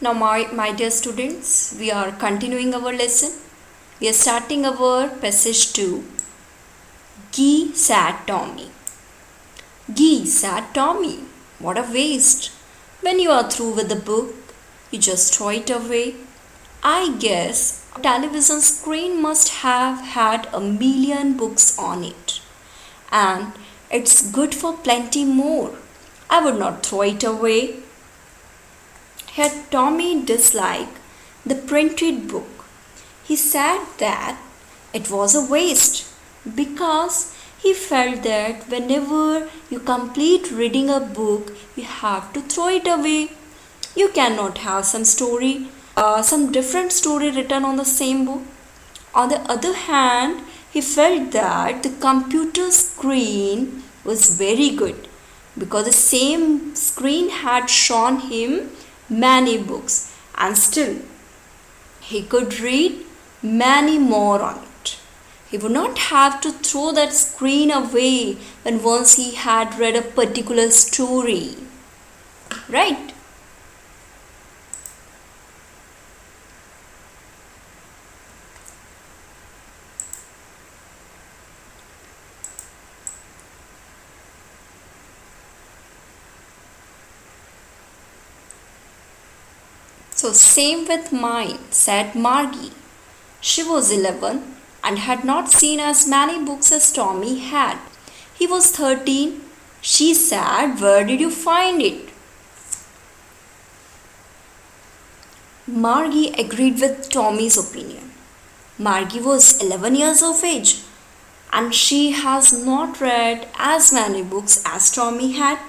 Now, my dear students, we are continuing our lesson. We are starting our passage 2. Guy sat Tommy. Guy sat Tommy. What a waste. When you are through with the book, you just throw it away. I guess a television screen must have had a million books on it. And it's good for plenty more. I would not throw it away. Had Tommy disliked the printed book. He said that it was a waste because he felt that whenever you complete reading a book, you have to throw it away. You cannot have some different story written on the same book. On the other hand, he felt that the computer screen was very good because the same screen had shown him many books and still he could read many more on it. He would not have to throw that screen away when once he had read a particular story. Right? So, same with mine, said Margie. She was 11 and had not seen as many books as Tommy had. He was 13. She said, "Where did you find it?" Margie agreed with Tommy's opinion. Margie was 11 years of age and she has not read as many books as Tommy had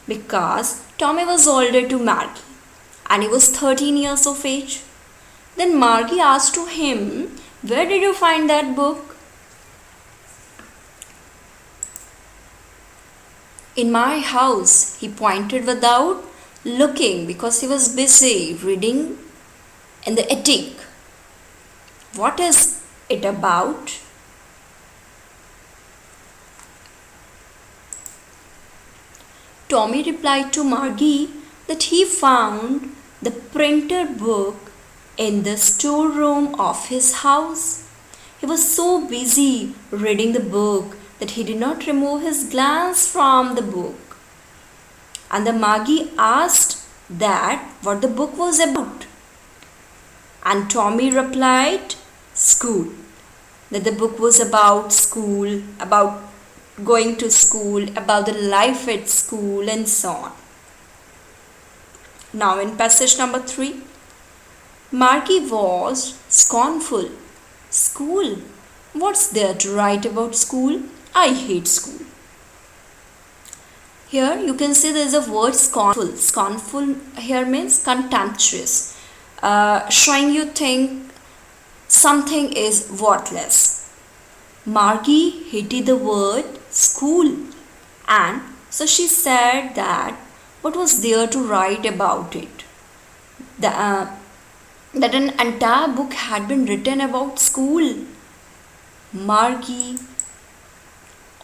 because Tommy was older to Margie and he was 13 years of age. Then Margie asked to him, "Where did you find that book?" "In my house," he pointed without looking because he was busy reading in the attic. "What is it about?" Tommy replied to Margie that he found the printed book in the storeroom of his house. He was so busy reading the book that he did not remove his glance from the book. And the Margie asked that what the book was about. And Tommy replied, "School." That the book was about school, about going to school, about the life at school, and so on. Now, in passage number 3, Margie was scornful. "School? What's there to write about school? I hate school." Here you can see there is a word scornful. Scornful here means contemptuous, showing you think something is worthless. Margie hated the word school and so she said that what was there to write about it? That an entire book had been written about school. Margie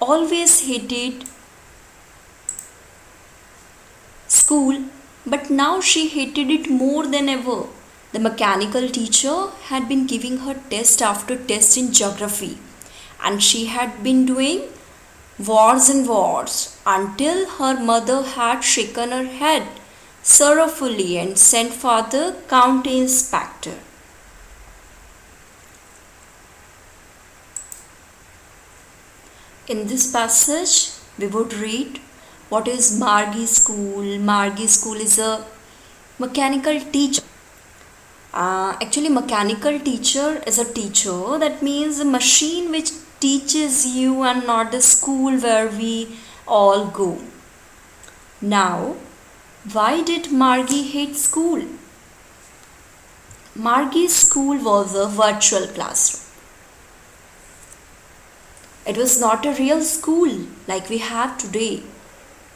always hated school, but now she hated it more than ever. The mechanical teacher had been giving her test after test in geography, and she had been doing wards and wards until her mother had shaken her head sorrowfully and sent for the county inspector. In this passage, we would read what is Margie's school. Margie's school is a mechanical teacher. Actually, mechanical teacher is a teacher. That means a machine which teaches you and not the school where we all go. Now, why did Margie hate school? Margie's school was a virtual classroom. It was not a real school like we have today.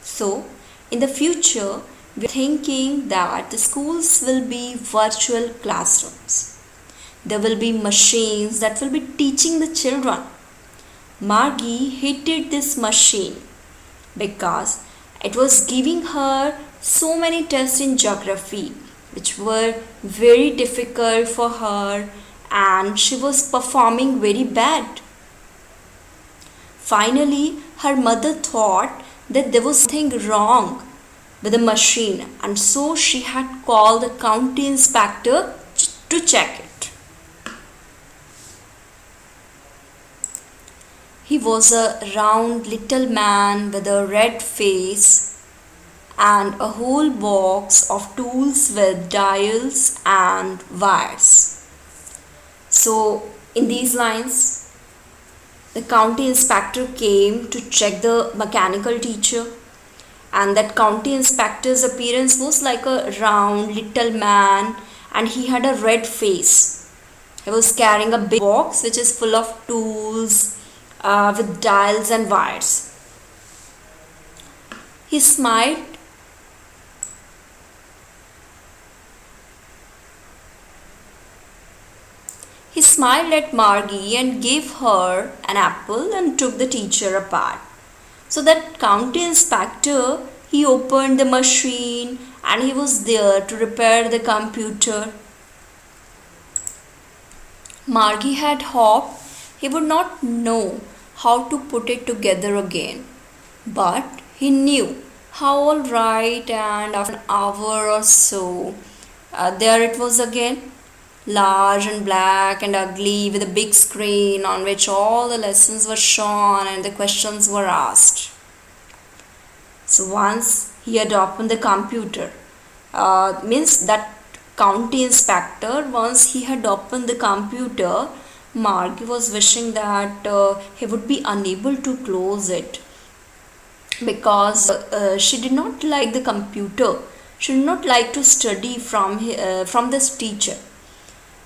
So, in the future, we are thinking that the schools will be virtual classrooms. There will be machines that will be teaching the children. Margie hated this machine because it was giving her so many tests in geography which were very difficult for her, and she was performing very bad. Finally, her mother thought that there was something wrong with the machine, and so she had called the county inspector to check it. He was a round little man with a red face and a whole box of tools with dials and wires. So, in these lines, the county inspector came to check the mechanical teacher, and that county inspector's appearance was like a round little man, and he had a red face. He was carrying a big box which is full of tools with dials and wires. He smiled. He smiled at Margie and gave her an apple and took the teacher apart. So that county inspector, he opened the machine and he was there to repair the computer. Margie had hoped he would not know how to put it together again, but he knew how. All right, and after an hour or so, there it was again, large and black and ugly, with a big screen on which all the lessons were shown and the questions were asked. So once he had opened the computer, means that county inspector, once he had opened the computer, Margie was wishing that he would be unable to close it, because she did not like the computer. She did not like to study from this teacher.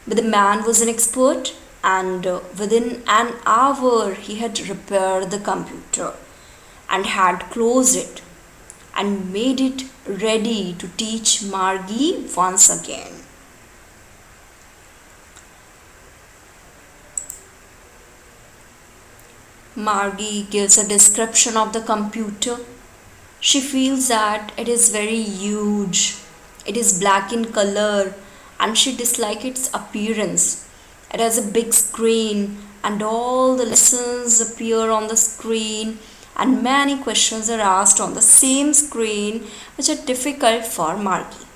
But the man was an expert, and within an hour he had repaired the computer and had closed it and made it ready to teach Margie once again. Margie gives a description of the computer. She feels that it is very huge. It is black in color and she dislikes its appearance. It has a big screen and all the lessons appear on the screen, and many questions are asked on the same screen which are difficult for Margie.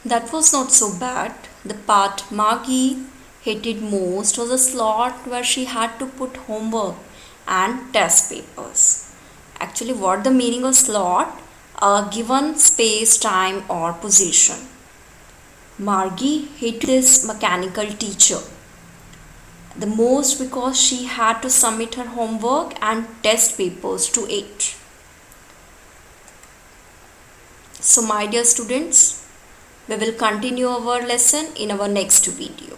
That was not so bad. The part Margie hated most was a slot where she had to put homework and test papers. Actually, what the meaning of slot? A given space, time or position. Margie hated this mechanical teacher the most because she had to submit her homework and test papers to it. So my dear students, we will continue our lesson in our next video.